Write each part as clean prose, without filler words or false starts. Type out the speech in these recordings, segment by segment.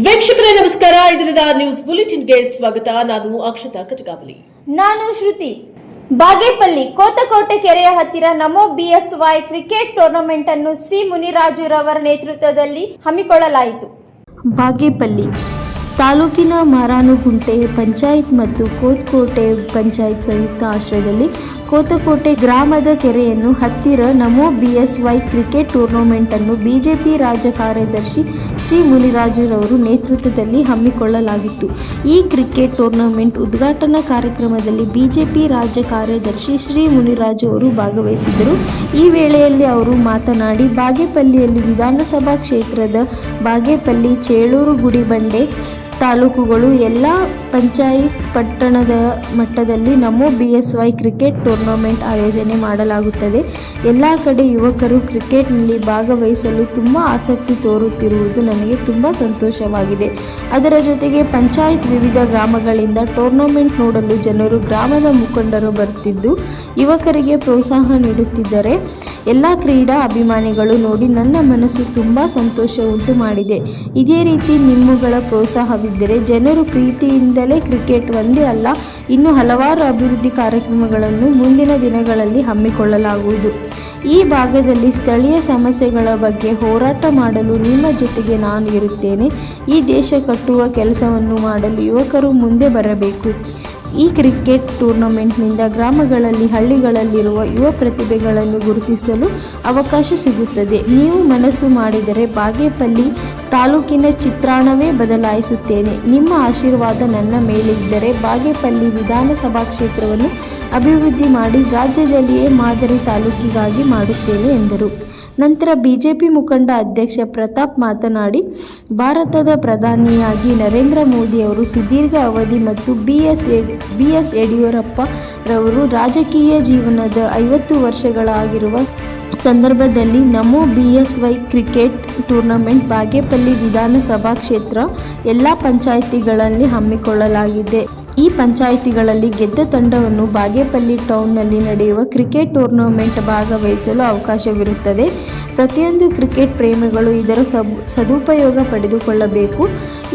ವೀಕ್ಷಕರೇ ನಮಸ್ಕಾರ. ಇದರಿಂದ ನ್ಯೂಸ್ ಬುಲೆಟಿನ್ಗೆ ಸ್ವಾಗತ. ನಾನು ಅಕ್ಷತಾ ಕಟಗಾವಲಿ. ನಾನು ಶ್ರುತಿ. ಬಾಗೇಪಲ್ಲಿ ಕೋತಕೋಟೆ ಕೆರೆಯ ಹತ್ತಿರ ನಮೋ BSY ಕ್ರಿಕೆಟ್ ಟೂರ್ನಮೆಂಟ್ ಅನ್ನು ಸಿ ಮುನಿರಾಜುರವರ ನೇತೃತ್ವದಲ್ಲಿ ಹಮ್ಮಿಕೊಳ್ಳಲಾಯಿತು. ಬಾಗೇಪಲ್ಲಿ ತಾಲೂಕಿನ ಮಾರಾನುಗುಂಟೆ ಪಂಚಾಯತ್ ಮತ್ತು ಕೋತಕೋಟೆ ಪಂಚಾಯತ್ ಸಂಯುಕ್ತ ಆಶ್ರಯದಲ್ಲಿ ಕೋತಕೋಟೆ ಗ್ರಾಮದ ಕೆರೆಯನ್ನು ಹತ್ತಿರ ನಮೋ BSY ಕ್ರಿಕೆಟ್ ಟೂರ್ನಮೆಂಟ್ ಅನ್ನು ಬಿಜೆಪಿ ರಾಜ್ಯ ಕಾರ್ಯದರ್ಶಿ ಸಿ ಮುನಿರಾಜುರವರು ನೇತೃತ್ವದಲ್ಲಿ ಹಮ್ಮಿಕೊಳ್ಳಲಾಗಿತ್ತು. ಈ ಕ್ರಿಕೆಟ್ ಟೂರ್ನಮೆಂಟ್ ಉದ್ಘಾಟನಾ ಕಾರ್ಯಕ್ರಮದಲ್ಲಿ ಬಿಜೆಪಿ ರಾಜ್ಯ ಕಾರ್ಯದರ್ಶಿ ಶ್ರೀ ಮುನಿರಾಜು ಅವರು ಭಾಗವಹಿಸಿದ್ದರು. ಈ ವೇಳೆಯಲ್ಲಿ ಅವರು ಮಾತನಾಡಿ, ಬಾಗೇಪಲ್ಲಿಯಲ್ಲಿ ವಿಧಾನಸಭಾ ಕ್ಷೇತ್ರದ ಬಾಗೇಪಲ್ಲಿ, ಚೇಳೂರು, ಗುಡಿಬಂಡೆ ತಾಲೂಕುಗಳು ಎಲ್ಲ ಪಂಚಾಯತ್ ಪಟ್ಟಣದ ಮಟ್ಟದಲ್ಲಿ ನಮೋ BSY ಕ್ರಿಕೆಟ್ ಟೂರ್ನಮೆಂಟ್ ಆಯೋಜನೆ ಮಾಡಲಾಗುತ್ತದೆ. ಎಲ್ಲ ಕಡೆ ಯುವಕರು ಕ್ರಿಕೆಟ್ನಲ್ಲಿ ಭಾಗವಹಿಸಲು ತುಂಬ ಆಸಕ್ತಿ ತೋರುತ್ತಿರುವುದು ನನಗೆ ತುಂಬ ಸಂತೋಷವಾಗಿದೆ. ಅದರ ಜೊತೆಗೆ ಪಂಚಾಯತ್ ವಿವಿಧ ಗ್ರಾಮಗಳಿಂದ ಟೂರ್ನಮೆಂಟ್ ನೋಡಲು ಜನರು, ಗ್ರಾಮದ ಮುಖಂಡರು ಬರುತ್ತಿದ್ದು ಯುವಕರಿಗೆ ಪ್ರೋತ್ಸಾಹ ನೀಡುತ್ತಿದ್ದರೆ ಎಲ್ಲ ಕ್ರೀಡಾ ಅಭಿಮಾನಿಗಳು ನೋಡಿ ನನ್ನ ಮನಸ್ಸು ತುಂಬ ಸಂತೋಷ ಉಂಟು ಮಾಡಿದೆ. ಇದೇ ರೀತಿ ನಿಮ್ಮಗಳ ಪ್ರೋತ್ಸಾಹವಿದ್ದರೆ ಜನರು ಪ್ರೀತಿಯಿಂದಲೇ ಕ್ರಿಕೆಟ್ ಒಂದೇ ಅಲ್ಲ, ಇನ್ನೂ ಹಲವಾರು ಅಭಿವೃದ್ಧಿ ಕಾರ್ಯಕ್ರಮಗಳನ್ನು ಮುಂದಿನ ದಿನಗಳಲ್ಲಿ ಹಮ್ಮಿಕೊಳ್ಳಲಾಗುವುದು. ಈ ಭಾಗದಲ್ಲಿ ಸ್ಥಳೀಯ ಸಮಸ್ಯೆಗಳ ಬಗ್ಗೆ ಹೋರಾಟ ಮಾಡಲು ನಿಮ್ಮ ಜೊತೆಗೆ ನಾನು ಇರುತ್ತೇನೆ. ಈ ದೇಶ ಕಟ್ಟುವ ಕೆಲಸವನ್ನು ಮಾಡಲು ಯುವಕರು ಮುಂದೆ ಬರಬೇಕು. ಈ ಕ್ರಿಕೆಟ್ ಟೂರ್ನಮೆಂಟ್ನಿಂದ ಗ್ರಾಮಗಳಲ್ಲಿ, ಹಳ್ಳಿಗಳಲ್ಲಿರುವ ಯುವ ಪ್ರತಿಭೆಗಳನ್ನು ಗುರುತಿಸಲು ಅವಕಾಶ ಸಿಗುತ್ತದೆ. ನೀವು ಮನಸ್ಸು ಮಾಡಿದರೆ ಬಾಗೇಪಲ್ಲಿ ತಾಲೂಕಿನ ಚಿತ್ರಣವೇ ಬದಲಾಯಿಸುತ್ತೇನೆ. ನಿಮ್ಮ ಆಶೀರ್ವಾದ ನನ್ನ ಮೇಲೆ ಇದ್ದರೆ ಬಾಗೇಪಲ್ಲಿ ವಿಧಾನಸಭಾ ಕ್ಷೇತ್ರವನ್ನು ಅಭಿವೃದ್ಧಿ ಮಾಡಿ ರಾಜ್ಯದಲ್ಲಿಯೇ ಮಾದರಿ ತಾಲೂಕಿಗಾಗಿ ಮಾಡುತ್ತೇನೆ ಎಂದರು. ನಂತರ ಬಿಜೆಪಿ ಮುಖಂಡ ಅಧ್ಯಕ್ಷ ಪ್ರತಾಪ್ ಮಾತನಾಡಿ, ಭಾರತದ ಪ್ರಧಾನಿಯಾಗಿ ನರೇಂದ್ರ ಮೋದಿ ಅವರು ಸುದೀರ್ಘ ಅವಧಿ ಮತ್ತು BS ಯಡಿಯೂರಪ್ಪ ರವರು ರಾಜಕೀಯ ಜೀವನದ 50 ವರ್ಷಗಳಾಗಿರುವ ಸಂದರ್ಭದಲ್ಲಿ ನಮೋ BSY ಕ್ರಿಕೆಟ್ ಟೂರ್ನಮೆಂಟ್ ಬಾಗೇಪಲ್ಲಿ ವಿಧಾನಸಭಾ ಕ್ಷೇತ್ರ ಎಲ್ಲ ಪಂಚಾಯಿತಿಗಳಲ್ಲಿ ಹಮ್ಮಿಕೊಳ್ಳಲಾಗಿದೆ. ಈ ಪಂಚಾಯಿತಿಗಳಲ್ಲಿ ಗೆದ್ದ ತಂಡವನ್ನು ಬಾಗೇಪಲ್ಲಿ ಟೌನ್ನಲ್ಲಿ ನಡೆಯುವ ಕ್ರಿಕೆಟ್ ಟೂರ್ನಮೆಂಟ್ ಭಾಗವಹಿಸಲು ಅವಕಾಶವಿರುತ್ತದೆ. ಪ್ರತಿಯೊಂದು ಕ್ರಿಕೆಟ್ ಪ್ರೇಮಿಗಳು ಇದರ ಸದುಪಯೋಗ ಪಡೆದುಕೊಳ್ಳಬೇಕು.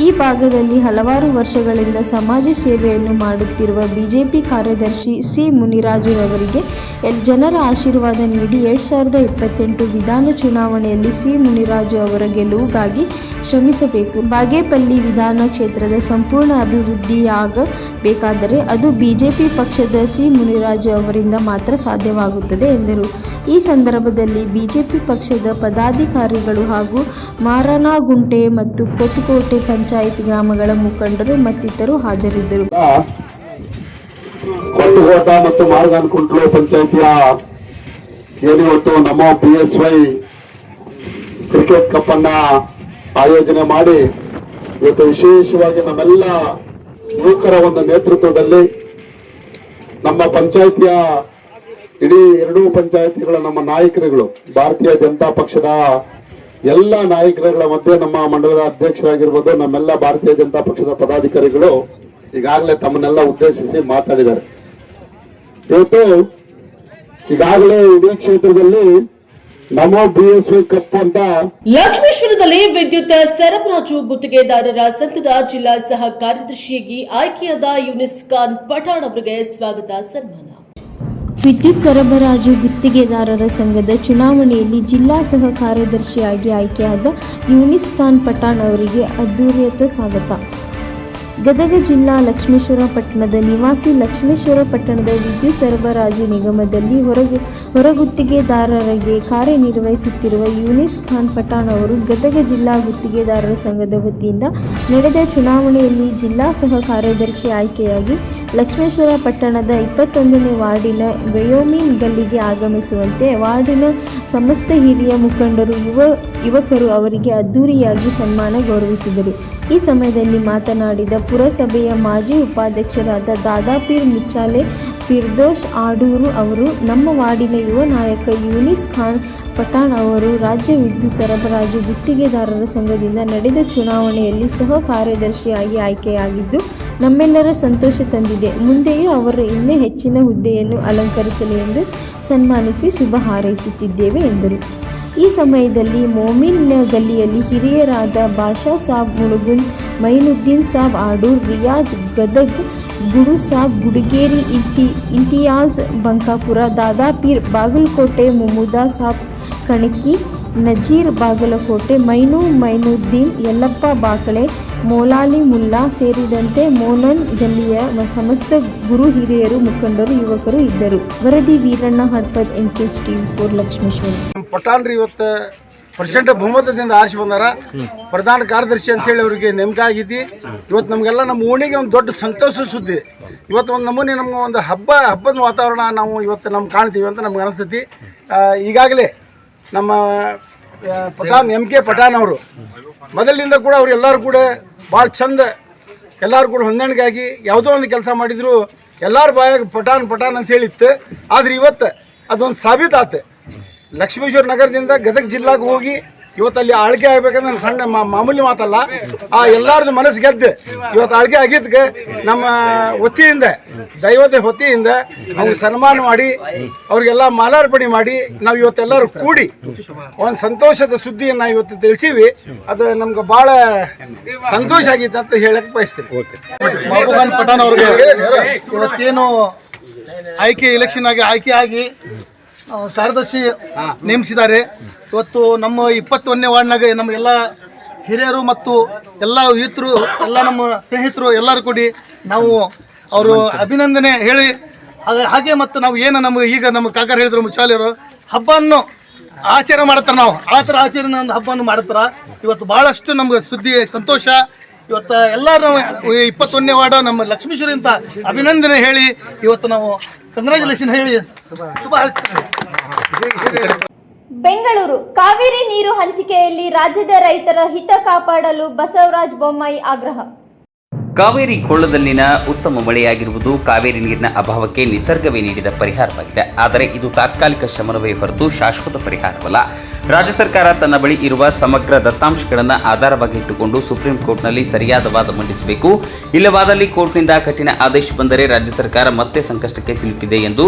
ಈ ಭಾಗದಲ್ಲಿ ಹಲವಾರು ವರ್ಷಗಳಿಂದ ಸಮಾಜ ಸೇವೆಯನ್ನು ಮಾಡುತ್ತಿರುವ ಬಿಜೆಪಿ ಕಾರ್ಯದರ್ಶಿ ಸಿ ಮುನಿರಾಜುರವರಿಗೆ ಜನರ ಆಶೀರ್ವಾದ ನೀಡಿ 2028 ವಿಧಾನ ಚುನಾವಣೆಯಲ್ಲಿ ಸಿ ಮುನಿರಾಜು ಅವರ ಗೆಲುವಿಗಾಗಿ ಶ್ರಮಿಸಬೇಕು. ಬಾಗೇಪಲ್ಲಿ ವಿಧಾನ ಕ್ಷೇತ್ರದ ಸಂಪೂರ್ಣ ಅಭಿವೃದ್ಧಿಯಾಗಬೇಕಾದರೆ ಅದು ಬಿಜೆಪಿ ಪಕ್ಷದ ಸಿ ಮುನಿರಾಜು ಅವರಿಂದ ಮಾತ್ರ ಸಾಧ್ಯವಾಗುತ್ತದೆ ಎಂದರು. ಈ ಸಂದರ್ಭದಲ್ಲಿ ಬಿಜೆಪಿ ಪಕ್ಷದ ಪದಾಧಿಕಾರಿಗಳು ಹಾಗೂ ಮಾರನಗುಂಟೆ ಮತ್ತು ಕೋತಕೋಟೆ ಪಂಚಾಯತ್ ಗ್ರಾಮಗಳ ಮುಖಂಡರು ಮತ್ತಿತರರು ಹಾಜರಿದ್ದರು. ಕೋತಕೋಟ ಮತ್ತು ಮಾರನಗುಂಟೆ ಪಂಚಾಯತಿಯ ಇವತ್ತು ನಮೋ BSY ಕ್ರಿಕೆಟ್ ಕಪ್ ಅನ್ನ ಆಯೋಜನೆ ಮಾಡಿ ಇವತ್ತು ವಿಶೇಷವಾಗಿ ನಮ್ಮೆಲ್ಲ ಯುವಕರ ಒಂದು ನೇತೃತ್ವದಲ್ಲಿ ನಮ್ಮ ಪಂಚಾಯತಿಯ ಇಡೀ 2 ಪಂಚಾಯತಿಗಳ ನಮ್ಮ ನಾಯಕರುಗಳು, ಭಾರತೀಯ ಜನತಾ ಪಕ್ಷದ ಎಲ್ಲ ನಾಯಕರುಗಳ ಮಧ್ಯೆ ನಮ್ಮ ಮಂಡಲದ ಅಧ್ಯಕ್ಷರಾಗಿರ್ಬೋದು, ನಮ್ಮೆಲ್ಲ ಭಾರತೀಯ ಜನತಾ ಪಕ್ಷದ ಪದಾಧಿಕಾರಿಗಳು ಈಗಾಗಲೇ ತಮ್ಮನ್ನೆಲ್ಲ ಉದ್ದೇಶಿಸಿ ಮಾತಾಡಿದ್ದಾರೆ. ಇವತ್ತು ಈಗಾಗಲೇ ಇಡೀ ಕ್ಷೇತ್ರದಲ್ಲಿ ನಮೋ BSY ಕಪ್ ಅಂತ ಲಕ್ಷ್ಮೇಶ್ವರದಲ್ಲಿ ವಿದ್ಯುತ್ ಸರಬರಾಜು ಗುತ್ತಿಗೆದಾರರ ಸಂಘದ ಜಿಲ್ಲಾ ಸಹ ಕಾರ್ಯದರ್ಶಿಯಾಗಿ ಆಯ್ಕೆಯಾದ ಯೂನಿಸ್ ಖಾನ್ ಪಠಾಣ್ ಅವರಿಗೆ ಸ್ವಾಗತ ಸನ್ಮಾನ. ವಿದ್ಯುತ್ ಸರಬರಾಜು ಗುತ್ತಿಗೆದಾರರ ಸಂಘದ ಚುನಾವಣೆಯಲ್ಲಿ ಜಿಲ್ಲಾ ಸಹ ಕಾರ್ಯದರ್ಶಿಯಾಗಿ ಆಯ್ಕೆಯಾದ ಯೂನಿಸ್ ಖಾನ್ ಪಠಾಣ್ ಅವರಿಗೆ ಅದ್ದೂರಿಯ ಸ್ವಾಗತ. ಗದಗ ಜಿಲ್ಲಾ ಲಕ್ಷ್ಮೇಶ್ವರ ಪಟ್ಟಣದ ನಿವಾಸಿ. ಲಕ್ಷ್ಮೇಶ್ವರ ಪಟ್ಟಣದ ವಿದ್ಯುತ್ ಸರಬರಾಜು ನಿಗಮದಲ್ಲಿ ಹೊರಗುತ್ತಿಗೆದಾರರಿಗೆ ಕಾರ್ಯನಿರ್ವಹಿಸುತ್ತಿರುವ ಯೂನಿಸ್ ಖಾನ್ ಪಠಾಣ್ ಅವರು ಗದಗ ಜಿಲ್ಲಾ ಗುತ್ತಿಗೆದಾರರ ಸಂಘದ ವತಿಯಿಂದ ನಡೆದ ಚುನಾವಣೆಯಲ್ಲಿ ಜಿಲ್ಲಾ ಸಹ ಕಾರ್ಯದರ್ಶಿ ಆಯ್ಕೆಯಾಗಿ ಲಕ್ಷ್ಮೇಶ್ವರ ಪಟ್ಟಣದ 21ನೇ ವಾರ್ಡಿನ ವಯೋಮಿನ್ ಗಲ್ಲಿಗೆ ಆಗಮಿಸುವಂತೆ ವಾರ್ಡಿನ ಸಮಸ್ತ ಹಿರಿಯ ಮುಖಂಡರು, ಯುವಕರು ಅವರಿಗೆ ಅದ್ದೂರಿಯಾಗಿ ಸನ್ಮಾನ ಗೌರವಿಸಿದರು. ಈ ಸಮಯದಲ್ಲಿ ಮಾತನಾಡಿದ ಪುರಸಭೆಯ ಮಾಜಿ ಉಪಾಧ್ಯಕ್ಷರಾದ ದಾದಾಪೀರ್ ಮುಚ್ಚಾಲೆ ಫಿರ್ದೋಸ್ ಆಡೂರು ಅವರು, ನಮ್ಮ ವಾರ್ಡಿನ ಯುವ ನಾಯಕ ಯೂನಿಸ್ ಖಾನ್ ಪಠಾಣ್ ಅವರು ರಾಜ್ಯ ವಿದ್ಯುತ್ ಸರಬರಾಜು ಗುತ್ತಿಗೆದಾರರ ಸಂಘದಿಂದ ನಡೆದ ಚುನಾವಣೆಯಲ್ಲಿ ಸಹ ಕಾರ್ಯದರ್ಶಿಯಾಗಿ ಆಯ್ಕೆಯಾಗಿದ್ದು ನಮ್ಮೆಲ್ಲರ ಸಂತೋಷ ತಂದಿದೆ. ಮುಂದೆಯೂ ಅವರು ಇನ್ನೂ ಹೆಚ್ಚಿನ ಹುದ್ದೆಯನ್ನು ಅಲಂಕರಿಸಲಿ ಎಂದು ಸನ್ಮಾನಿಸಿ ಶುಭ ಹಾರೈಸುತ್ತಿದ್ದೇವೆ ಎಂದರು. ಈ ಸಮಯದಲ್ಲಿ ಮೋಮಿನ್ ಗಲ್ಲಿಯಲ್ಲಿ ಹಿರಿಯರಾದ ಬಾಷಾ ಸಾಬ್ ಮುಳುಗುಂದ್, ಮೈನುದ್ದೀನ್ ಸಾಬ್ ಆಡೂರ್, ರಿಯಾಜ್ ಗದಗ್, ಗುರು ಸಾಬ್ ಗುಡಿಗೇರಿ, ಇಂತಿಯಾಜ್ ಬಂಕಾಪುರ, ದಾದಾಪೀರ್ ಬಾಗಲಕೋಟೆ, ಮುಮುದಾ ಸಾಬ್ ಕಣಕಿ, ನಜೀರ್ ಬಾಗಲಕೋಟೆ, ಮೈನುದ್ದೀನ್, ಯಲ್ಲಪ್ಪ ಬಾಕಳೆ, ಮೌಲಾಲಿ ಮುಲ್ಲಾ ಸೇರಿದಂತೆ ಮೋನನ್ ಗಲ್ಲಿಯ ಸಮಸ್ತ ಗುರು ಹಿರಿಯರು, ಮುಖಂಡರು, ಯುವಕರು ಇದ್ದರು. ವರದಿ ವೀರಣ್ಣ ಹಡ್ಪದ್, NKS TV4 ಲಕ್ಷ್ಮೇಶ್ವರ. ಪಠಾಣ್ರಿ ಇವತ್ತು ಪ್ರೆಸಿಡೆಂಟ್ ಬಹುಮತದಿಂದ ಆರಿಸಿ ಬಂದಾರ. ಪ್ರಧಾನ ಕಾರ್ಯದರ್ಶಿ ಅಂತೇಳಿ ಅವರಿಗೆ ನೇಮಕ ಆಗೈತಿ. ಇವತ್ತು ನಮಗೆಲ್ಲ ನಮ್ಮ ಓಣಿಗೆ ಒಂದು ದೊಡ್ಡ ಸಂತೋಷ ಸುದ್ದಿ. ಇವತ್ತು ಒಂದು ನಮೂನೆ ನಮ್ಗೆ ಒಂದು ಹಬ್ಬದ ವಾತಾವರಣ ನಾವು ಇವತ್ತು ಕಾಣ್ತೀವಿ ಅಂತ ನಮ್ಗೆ ಅನಿಸ್ತೈತಿ. ಈಗಾಗಲೇ ನಮ್ಮ MK ಪಠಾಣ್ ಅವರು ಮೊದಲಿನಿಂದ ಕೂಡ ಅವ್ರು ಎಲ್ಲರೂ ಕೂಡ ಭಾಳ ಚಂದ ಎಲ್ಲರೂ ಕೂಡ ಹೊಂದಾಣಿಕೆಯಾಗಿ ಯಾವುದೋ ಒಂದು ಕೆಲಸ ಮಾಡಿದ್ರು ಎಲ್ಲರ ಬಾಯಾಗ ಪಠಾಣ್ ಅಂತ ಹೇಳಿತ್ತು. ಆದರೆ ಇವತ್ತು ಅದೊಂದು ಸಾಬೀತಾತು. ಲಕ್ಷ್ಮೇಶ್ವರ ನಗರದಿಂದ ಗದಗ ಜಿಲ್ಲಾಗೆ ಹೋಗಿ ಇವತ್ತು ಅಲ್ಲಿ ಆಳ್ಕೆ ಆಗ್ಬೇಕಂದ್ರೆ ನನ್ನ ಸಣ್ಣ ಮಾಮೂಲಿ ಮಾತಲ್ಲ. ಆ ಎಲ್ಲರದು ಮನಸ್ಸು ಗೆದ್ದು ಇವತ್ತು ಆಳ್ಕೆ ಆಗಿದ್ದಕ್ಕೆ ನಮ್ಮ ವತಿಯಿಂದ ದೈವದ ವತಿಯಿಂದ ಅವ್ರಿಗೆ ಸನ್ಮಾನ ಮಾಡಿ ಅವ್ರಿಗೆಲ್ಲ ಮಾಲಾರ್ಪಣೆ ಮಾಡಿ ನಾವು ಇವತ್ತೆಲ್ಲರೂ ಕೂಡಿ ಒಂದು ಸಂತೋಷದ ಸುದ್ದಿಯನ್ನು ಇವತ್ತು ತಿಳಿಸೀವಿ. ಅದು ನಮ್ಗೆ ಭಾಳ ಸಂತೋಷ ಆಗಿತ್ತು ಅಂತ ಹೇಳಕ್ಕೆ ಬಯಸ್ತೀನಿ. ಮಹಬೂಬ್ ಪಠಾಣ್ ಅವ್ರಿಗೆ ಇವತ್ತೇನು ಎಲೆಕ್ಷನ್ ಆಗಿ ಕಾರ್ಯದರ್ಶಿ ನೇಮಿಸಿದ್ದಾರೆ. ಇವತ್ತು ನಮ್ಮ 21ನೇ ವಾರ್ಡ್ನಾಗ ನಮ್ಮ ಎಲ್ಲ ಹಿರಿಯರು ಮತ್ತು ಎಲ್ಲ ಯೂತ್ರು, ಎಲ್ಲ ನಮ್ಮ ಸ್ನೇಹಿತರು ಎಲ್ಲರೂ ಕೂಡಿ ನಾವು ಅವರು ಅಭಿನಂದನೆ ಹೇಳಿ ಹಾಗೆ ಮತ್ತು ನಾವು ಏನು ನಮಗೆ ಈಗ ನಮ್ಮ ಕಾಕರು ಹೇಳಿದ್ರು ಮುಚ್ಚಾಲಿಯವರು ಹಬ್ಬವನ್ನು ಆಚರಣೆ ಮಾಡ್ತಾರೆ. ನಾವು ಆ ಥರ ಆಚರಣೆ ಒಂದು ಹಬ್ಬವನ್ನು ಮಾಡ್ತಾರೆ. ಇವತ್ತು ಭಾಳಷ್ಟು ನಮ್ಗೆ ಸುದ್ದಿ ಸಂತೋಷ. ಇವತ್ತು ಎಲ್ಲರೂ 21ನೇ ವಾರ್ಡ್ ನಮ್ಮ ಲಕ್ಷ್ಮೇಶ್ವರಿ ಅಂತ ಅಭಿನಂದನೆ ಹೇಳಿ ಇವತ್ತು ನಾವು ಕಂಗ್ರ್ಯಾಚುಲೇಷನ್ ಹೇಳಿ ಶುಭ ಹಾರೈಸ್ತೇವೆ. ಬೆಂಗಳೂರು ಕಾವೇರಿ ನೀರು ಹಂಚಿಕೆಯಲ್ಲಿ ರಾಜ್ಯದ ರೈತರ ಹಿತ ಕಾಪಾಡಲು ಬಸವರಾಜ ಬೊಮ್ಮಾಯಿ ಆಗ್ರಹ. ಕಾವೇರಿ ಕೊಳ್ಳದಲ್ಲಿನ ಉತ್ತಮ ಮಳೆಯಾಗಿರುವುದು ಕಾವೇರಿ ನೀರಿನ ಅಭಾವಕ್ಕೆ ನಿಸರ್ಗವೇ ನೀಡಿದ ಪರಿಹಾರವಾಗಿದೆ. ಆದರೆ ಇದು ತಾತ್ಕಾಲಿಕ ಶಮನವೇ ಹೊರತು ಶಾಶ್ವತ ಪರಿಹಾರವಲ್ಲ. ರಾಜ್ಯ ಸರ್ಕಾರ ತನ್ನ ಬಳಿ ಇರುವ ಸಮಗ್ರ ದತ್ತಾಂಶಗಳನ್ನು ಆಧಾರವಾಗಿ ಇಟ್ಟುಕೊಂಡು ಸುಪ್ರೀಂ ಕೋರ್ಟ್ನಲ್ಲಿ ಸರಿಯಾದ ವಾದ ಮಂಡಿಸಬೇಕು. ಇಲ್ಲವಾದಲ್ಲಿ ಕೋರ್ಟ್ನಿಂದ ಕಠಿಣ ಆದೇಶ ಬಂದರೆ ರಾಜ್ಯ ಸರ್ಕಾರ ಮತ್ತೆ ಸಂಕಷ್ಟಕ್ಕೆ ಸಿಲುಕಿದೆ ಎಂದು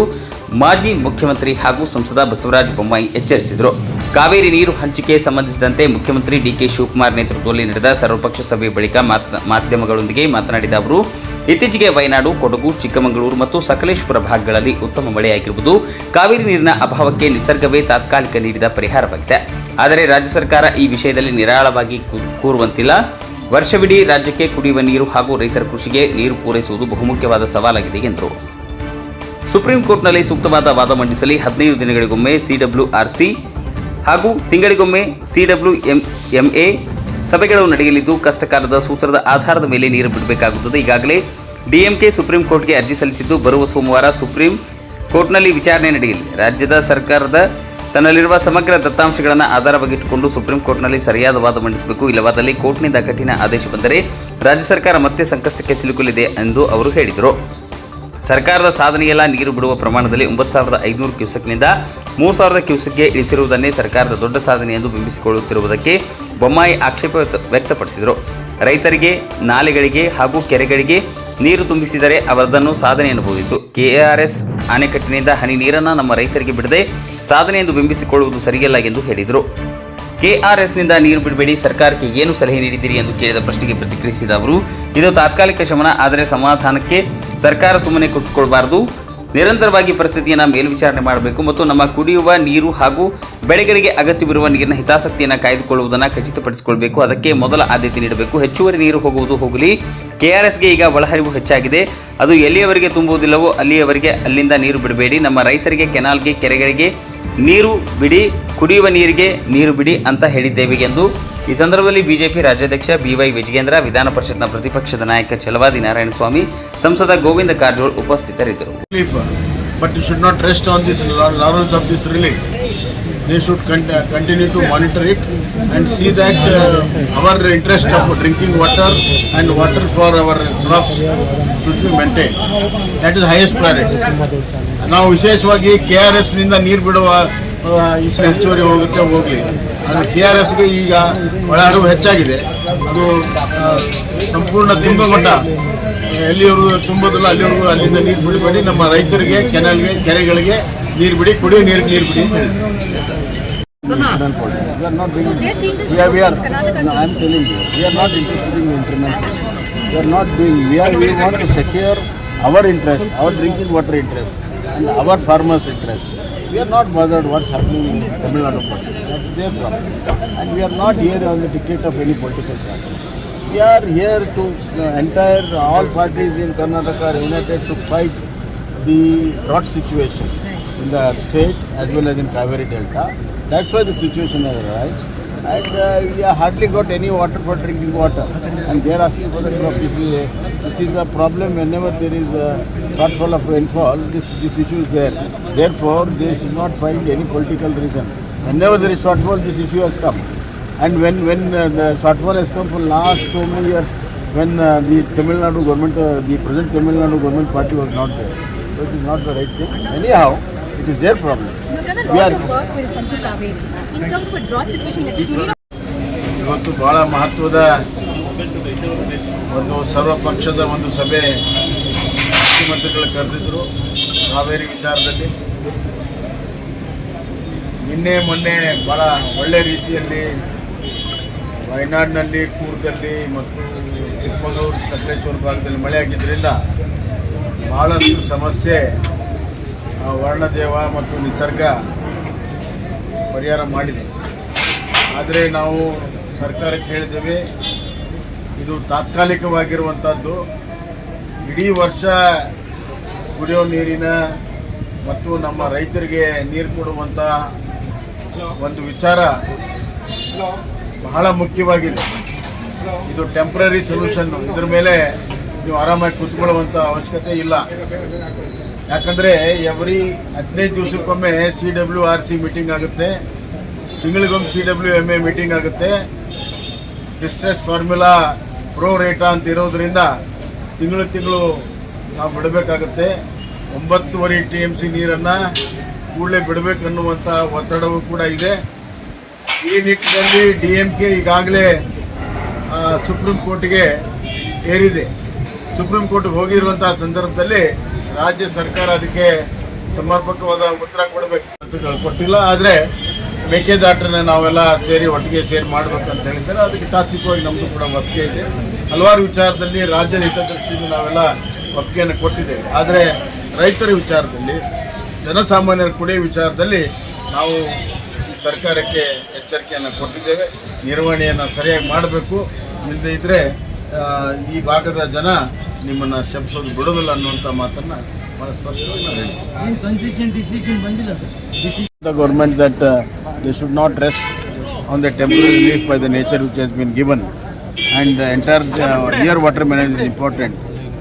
ಮಾಜಿ ಮುಖ್ಯಮಂತ್ರಿ ಹಾಗೂ ಸಂಸದ ಬಸವರಾಜ ಬೊಮ್ಮಾಯಿ ಎಚ್ಚರಿಸಿದರು. ಕಾವೇರಿ ನೀರು ಹಂಚಿಕೆ ಸಂಬಂಧಿಸಿದಂತೆ ಮುಖ್ಯಮಂತ್ರಿ DK ಶಿವಕುಮಾರ್ ನೇತೃತ್ವದಲ್ಲಿ ನಡೆದ ಸರ್ವಪಕ್ಷ ಸಭೆ ಬಳಿಕ ಮಾಧ್ಯಮಗಳೊಂದಿಗೆ ಮಾತನಾಡಿದ ಅವರು, ಇತ್ತೀಚೆಗೆ ವಯನಾಡು, ಕೊಡಗು, ಚಿಕ್ಕಮಗಳೂರು ಮತ್ತು ಸಕಲೇಶಪುರ ಭಾಗಗಳಲ್ಲಿ ಉತ್ತಮ ಮಳೆಯಾಗಿರುವುದು ಕಾವೇರಿ ನೀರಿನ ಅಭಾವಕ್ಕೆ ನಿಸರ್ಗವೇ ತಾತ್ಕಾಲಿಕ ನೀಡಿದ ಪರಿಹಾರವಾಗಿದೆ. ಆದರೆ ರಾಜ್ಯ ಸರ್ಕಾರ ಈ ವಿಷಯದಲ್ಲಿ ನಿರಾಳವಾಗಿ ಕೂರುವಂತಿಲ್ಲ. ವರ್ಷವಿಡೀ ರಾಜ್ಯಕ್ಕೆ ಕುಡಿಯುವ ನೀರು ಹಾಗೂ ರೈತರ ಕೃಷಿಗೆ ನೀರು ಪೂರೈಸುವುದು ಬಹುಮುಖ್ಯವಾದ ಸವಾಲಾಗಿದೆ ಎಂದರು. ಸುಪ್ರೀಂ ಕೋರ್ಟ್ನಲ್ಲಿ ಸೂಕ್ತವಾದ ವಾದ ಮಂಡಿಸಲಿ 15 ದಿನಗಳಿಗೊಮ್ಮೆ CWRC ಹಾಗೂ ತಿಂಗಳಿಗೊಮ್ಮೆ CWMA ಸಭೆಗಳು ನಡೆಯಲಿದ್ದು ಕಷ್ಟಕಾಲದ ಸೂತ್ರದ ಆಧಾರದ ಮೇಲೆ ನೀರು ಬಿಡಬೇಕಾಗುತ್ತದೆ. ಈಗಾಗಲೇ DMK ಸುಪ್ರೀಂ ಕೋರ್ಟ್ಗೆ ಅರ್ಜಿ ಸಲ್ಲಿಸಿದ್ದು ಬರುವ ಸೋಮವಾರ ಸುಪ್ರೀಂ ಕೋರ್ಟ್ನಲ್ಲಿ ವಿಚಾರಣೆ ನಡೆಯಲಿದೆ. ರಾಜ್ಯದ ಸರ್ಕಾರದ ತನ್ನಲ್ಲಿರುವ ಸಮಗ್ರ ದತ್ತಾಂಶಗಳನ್ನು ಆಧಾರವಾಗಿಟ್ಟುಕೊಂಡು ಸುಪ್ರೀಂ ಕೋರ್ಟ್ನಲ್ಲಿ ಸರಿಯಾದ ವಾದ ಮಂಡಿಸಬೇಕು. ಇಲ್ಲವಾದಲ್ಲಿ ಕೋರ್ಟ್ನಿಂದ ಕಠಿಣ ಆದೇಶ ಬಂದರೆ ರಾಜ್ಯ ಸರ್ಕಾರ ಮತ್ತೆ ಸಂಕಷ್ಟಕ್ಕೆ ಸಿಲುಕಲಿದೆ ಎಂದು ಅವರು ಹೇಳಿದರು. ಸರ್ಕಾರದ ಸಾಧನೆಯೆಲ್ಲ ನೀರು ಬಿಡುವ ಪ್ರಮಾಣದಲ್ಲಿ 9,500 ಕ್ಯೂಸೆಕ್ನಿಂದ 3,000 ಕ್ಯೂಸೆಕ್ಗೆ ಇಳಿಸಿರುವುದನ್ನೇ ಸರ್ಕಾರದ ದೊಡ್ಡ ಸಾಧನೆ ಎಂದು ಬಿಂಬಿಸಿಕೊಳ್ಳುತ್ತಿರುವುದಕ್ಕೆ ಬೊಮ್ಮಾಯಿ ಆಕ್ಷೇಪ ವ್ಯಕ್ತಪಡಿಸಿದರು. ರೈತರಿಗೆ, ನಾಲೆಗಳಿಗೆ ಹಾಗೂ ಕೆರೆಗಳಿಗೆ ನೀರು ತುಂಬಿಸಿದರೆ ಅವರದನ್ನು ಸಾಧನೆ ಎನ್ನಬಹುದಿತ್ತು. KRS ಅಣೆಕಟ್ಟಿನಿಂದ ಹನಿ ನೀರನ್ನು ನಮ್ಮ ರೈತರಿಗೆ ಬಿಡದೆ ಸಾಧನೆ ಎಂದು ಬಿಂಬಿಸಿಕೊಳ್ಳುವುದು ಸರಿಯಲ್ಲ ಎಂದು ಹೇಳಿದರು. KRSನಿಂದ ನೀರು ಬಿಡಬೇಡಿ, ಸರ್ಕಾರಕ್ಕೆ ಏನು ಸಲಹೆ ನೀಡಿದ್ದೀರಿ ಎಂದು ಕೇಳಿದ ಪ್ರಶ್ನೆಗೆ ಪ್ರತಿಕ್ರಿಯಿಸಿದ ಅವರು, ಇದು ತಾತ್ಕಾಲಿಕ ಶಮನ, ಆದರೆ ಸಮಾಧಾನಕ್ಕೆ ಸರ್ಕಾರ ಸುಮ್ಮನೆ ಕೂತ್ಕೊಳ್ಬಾರದು. ನಿರಂತರವಾಗಿ ಪರಿಸ್ಥಿತಿಯನ್ನು ಮೇಲ್ವಿಚಾರಣೆ ಮಾಡಬೇಕು ಮತ್ತು ನಮ್ಮ ಕುಡಿಯುವ ನೀರು ಹಾಗೂ ಬೆಳೆಗಳಿಗೆ ಅಗತ್ಯವಿರುವ ನೀರಿನ ಹಿತಾಸಕ್ತಿಯನ್ನು ಕಾಯ್ದುಕೊಳ್ಳುವುದನ್ನು ಖಚಿತಪಡಿಸಿಕೊಳ್ಳಬೇಕು. ಅದಕ್ಕೆ ಮೊದಲ ಆದ್ಯತೆ ನೀಡಬೇಕು. ಹೆಚ್ಚುವರಿ ನೀರು ಹೋಗುವುದು ಹೋಗಲಿ. KRSಗೆ ಈಗ ಒಳಹರಿವು ಹೆಚ್ಚಾಗಿದೆ. ಅದು ಎಲ್ಲಿಯವರೆಗೆ ತುಂಬುವುದಿಲ್ಲವೋ ಅಲ್ಲಿಯವರೆಗೆ ಅಲ್ಲಿಂದ ನೀರು ಬಿಡಬೇಡಿ. ನಮ್ಮ ರೈತರಿಗೆ, ಕೆನಾಲ್ಗೆ, ಕೆರೆಗಳಿಗೆ ನೀರು ಬಿಡಿ, ಕುಡಿಯುವ ನೀರಿಗೆ ನೀರು ಬಿಡಿ ಅಂತ ಹೇಳಿದ್ದೇವೆ ಎಂದು ಈ ಸಂದರ್ಭದಲ್ಲಿ ಬಿಜೆಪಿ ರಾಜ್ಯಾಧ್ಯಕ್ಷ BY ವಿಜಯೇಂದ್ರ, ವಿಧಾನ ಪರಿಷತ್ನ ಪ್ರತಿಪಕ್ಷದ ನಾಯಕ ಛಲವಾದಿ ನಾರಾಯಣಸ್ವಾಮಿ, ಸಂಸದ ಗೋವಿಂದ ಕಾರಜೋಳ ಉಪಸ್ಥಿತರಿದ್ದರು. But you should not rest on this laurels of this relief. They should continue to monitor it and see that our interest of drinking water and water for our crops should be maintained. That is highest priority. ನಾವು ವಿಶೇಷವಾಗಿ KRSನಿಂದ ನೀರು ಬಿಡುವ ಹೆಚ್ಚುವರಿ ಹೋಗಲಿ. ಆದರೆ KRSಗೆ ಈಗ ಒಳಹರಿವು ಹೆಚ್ಚಾಗಿದೆ. ಅದು ಸಂಪೂರ್ಣ ತುಂಬ ಮಟ್ಟ ಎಲ್ಲಿವರೆಗೂ ತುಂಬೋದಿಲ್ಲ ಅಲ್ಲಿವರೆಗೂ ಅಲ್ಲಿಂದ ನೀರು ಬಿಡಬೇಡಿ. ನಮ್ಮ ರೈತರಿಗೆ, ಕೆನಾಲ್ಗೆ, ಕೆರೆಗಳಿಗೆ ನೀರು ಬಿಡಿ, ಕುಡಿಯೋ ನೀರಿಗೆ ನೀರು ಬಿಡಿ ಅಂತ ಹೇಳಿ. internal politics. We are not doing. They are seeing this We are. Karnataka No, I am telling you, we are not interested in internal politics. We are not doing. We want to secure our interest, our drinking water interest, and our farmers' interest. We are not bothered what's happening in Tamil Nadu politics. That's their problem. And we are not here on the ticket of any political party. We are here to all parties in Karnataka are united to fight the drought situation in the state as well as in Kaveri Delta. That's why the situation has arisen. And we have hardly got any water for drinking water. And they are asking for the crop. This is a problem whenever there is a shortfall of rainfall. This issue is there. Therefore, they should not find any political reason. Whenever there is shortfall, this issue has come. And when the shortfall has come for last so many years, when the Tamil Nadu government, the present Tamil Nadu government party was not there. So it is not the right thing. Anyhow, it is their problem. You've done a We lot are- of work when it comes to Kaveri. In terms of a drought situation like this, do you need ಇವತ್ತು ಬಹಳ ಮಹತ್ವದ ಒಂದು ಸರ್ವ ಪಕ್ಷದ ಒಂದು ಸಭೆ ಮುಖ್ಯಮಂತ್ರಿಗಳು ಕರೆದಿದ್ರು ಕಾವೇರಿ ವಿಚಾರದಲ್ಲಿ. ನಿನ್ನೆ ಮೊನ್ನೆ ಬಹಳ ಒಳ್ಳೆ ರೀತಿಯಲ್ಲಿ ವಯನಾಡಿನಲ್ಲಿ, ಕೂರ್ಗಲ್ಲಿ ಮತ್ತು ಚಿಕ್ಕಮಗಳೂರು, ಸಕಲೇಶ್ವರ ಭಾಗದಲ್ಲಿ ಮಳೆ ಆಗಿದ್ದರಿಂದ ಬಹಳಷ್ಟು ಸಮಸ್ಯೆ ವರ್ಣದೇವ ಮತ್ತು ನಿಸರ್ಗ ಪರಿಹಾರ ಮಾಡಿದೆ. ಆದರೆ ನಾವು ಸರ್ಕಾರಕ್ಕೆ ಹೇಳಿದ್ದೇವೆ, ಇದು ತಾತ್ಕಾಲಿಕವಾಗಿರುವಂಥದ್ದು. ಇಡೀ ವರ್ಷ ಕುಡಿಯೋ ನೀರಿನ ಮತ್ತು ನಮ್ಮ ರೈತರಿಗೆ ನೀರು ಕೊಡುವಂಥ ಒಂದು ವಿಚಾರ ಬಹಳ ಮುಖ್ಯವಾಗಿದೆ. ಇದು ಟೆಂಪ್ರರಿ ಸೊಲ್ಯೂಷನ್. ಇದ್ರ ಮೇಲೆ ನೀವು ಆರಾಮಾಗಿ ಕೂತ್ಕೊಳ್ಳುವಂಥ ಅವಶ್ಯಕತೆ ಇಲ್ಲ. ಯಾಕಂದರೆ ಎವ್ರಿ 15 ದಿವಸಕ್ಕೊಮ್ಮೆ CWRC ಮೀಟಿಂಗ್ ಆಗುತ್ತೆ, ತಿಂಗಳಿಗೊಮ್ಮೆ CWMA ಮೀಟಿಂಗ್ ಆಗುತ್ತೆ. ಡಿಸ್ಟ್ರೆಸ್ ಫಾರ್ಮುಲಾ ಪ್ರೋ ರೇಟಾ ಅಂತ ಇರೋದ್ರಿಂದ ತಿಂಗಳು ನಾವು ಬಿಡಬೇಕಾಗುತ್ತೆ. 9.5 TMC ನೀರನ್ನು ಕೂಡಲೇ ಬಿಡಬೇಕನ್ನುವಂಥ ಒತ್ತಡವೂ ಕೂಡ ಇದೆ. ಈ ನಿಟ್ಟಿನಲ್ಲಿ DMK ಈಗಾಗಲೇ ಸುಪ್ರೀಂ ಕೋರ್ಟ್ಗೆ ಏರಿದೆ. ಸುಪ್ರೀಂ ಕೋರ್ಟ್ಗೆ ಹೋಗಿರುವಂಥ ಸಂದರ್ಭದಲ್ಲಿ ರಾಜ್ಯ ಸರ್ಕಾರ ಅದಕ್ಕೆ ಸಮರ್ಪಕವಾದ ಉತ್ತರ ಕೊಡಬೇಕು ಅಂತ ಕೊಟ್ಟಿಲ್ಲ. ಆದರೆ ಮೇಕೆದಾಟನ್ನ ನಾವೆಲ್ಲ ಒಟ್ಟಿಗೆ ಸೇರಿ ಮಾಡಬೇಕಂತ ಹೇಳಿದ್ದಾರೆ. ಅದಕ್ಕೆ ತಾತ್ವಿಕವಾಗಿ ನಮ್ಮದು ಕೂಡ ಒಪ್ಪಿಗೆ ಇದೆ. ಹಲವಾರು ವಿಚಾರದಲ್ಲಿ ರಾಜ್ಯದ ಹಿತದೃಷ್ಟಿಯಿಂದ ನಾವೆಲ್ಲ ಒಪ್ಪಿಗೆಯನ್ನು ಕೊಟ್ಟಿದ್ದೇವೆ. ಆದರೆ ರೈತರ ವಿಚಾರದಲ್ಲಿ, ಜನಸಾಮಾನ್ಯರ ಕುಡಿಯೋ ವಿಚಾರದಲ್ಲಿ ನಾವು ಈ ಸರ್ಕಾರಕ್ಕೆ ಎಚ್ಚರಿಕೆಯನ್ನು ಕೊಟ್ಟಿದ್ದೇವೆ. ನಿರ್ವಹಣೆಯನ್ನು ಸರಿಯಾಗಿ ಮಾಡಬೇಕು. ಇಲ್ಲದೇ ಇದ್ದರೆ ಈ ಭಾಗದ ಜನ ನಿಮ್ಮನ್ನು ಶಪಿಸೋದು ಬಿಡೋದಿಲ್ಲ ಅನ್ನುವಂಥ ಮಾತನ್ನು ಬಹಳ ಸ್ಪಷ್ಟವಾಗಿ ನಾವು ಹೇಳ್ತೀವಿ. The government that they should not rest on the temporary relief by the nature which has been given, and the entire year water management is important.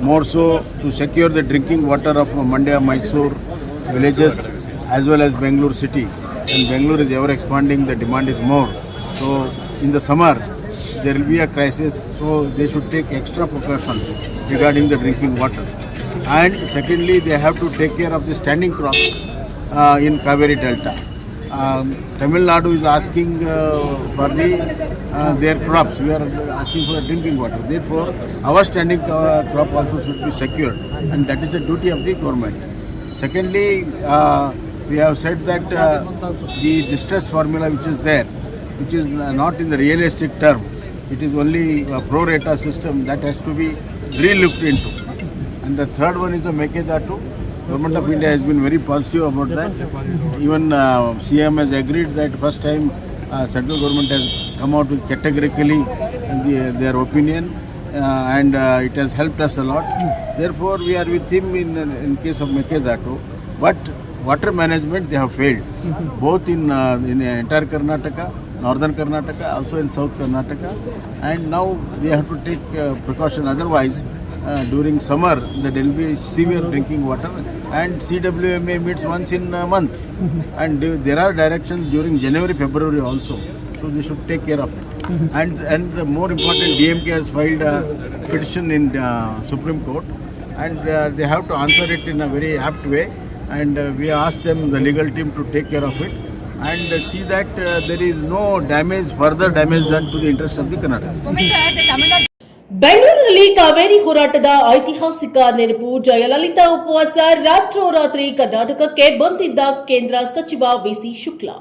More so to secure the drinking water of Mandya, Mysore villages as well as Bangalore city. And Bangalore is ever expanding, the demand is more. So in the summer there will be a crisis, so they should take extra precaution regarding the drinking water. And secondly, they have to take care of the standing crops in Kaveri Delta. Tamil Nadu is asking for their crops. We are asking for the drinking water. Therefore, our standing crop also should be secured, and that is the duty of the government. Secondly, we have said that the distress formula which is there, which is not in the realistic term, it is only a pro rata system, that has to be re-looked into. And the third one is the Mekedatu. Government of India has been very positive about that. Even CM has agreed that first time central government has come out with categorically their opinion, and it has helped us a lot. Therefore, we are with him in case of Mekedatu. But water management, they have failed, both in entire Karnataka, northern Karnataka, also in south Karnataka, and now they have to take precaution. Otherwise, during summer there will be severe drinking water, and CWMA meets once in a month, and there are directions during January, February also, so they should take care of it. And the more important, DMK has filed a petition in Supreme Court, and they have to answer it in a very apt way, and we ask them, the legal team, to take care of it and see that there is no damage, further damage done to the interest of the Karnataka. ಬೆಂಗಳೂರಿನಲ್ಲಿ ಕಾವೇರಿ ಹೋರಾಟದ ಐತಿಹಾಸಿಕ ನೆನಪು. ಜಯಲಲಿತಾ ಉಪವಾಸ, ರಾತ್ರೋರಾತ್ರಿ ಕರ್ನಾಟಕಕ್ಕೆ ಬಂದಿದ್ದ ಕೇಂದ್ರ ಸಚಿವ VC ಶುಕ್ಲಾ.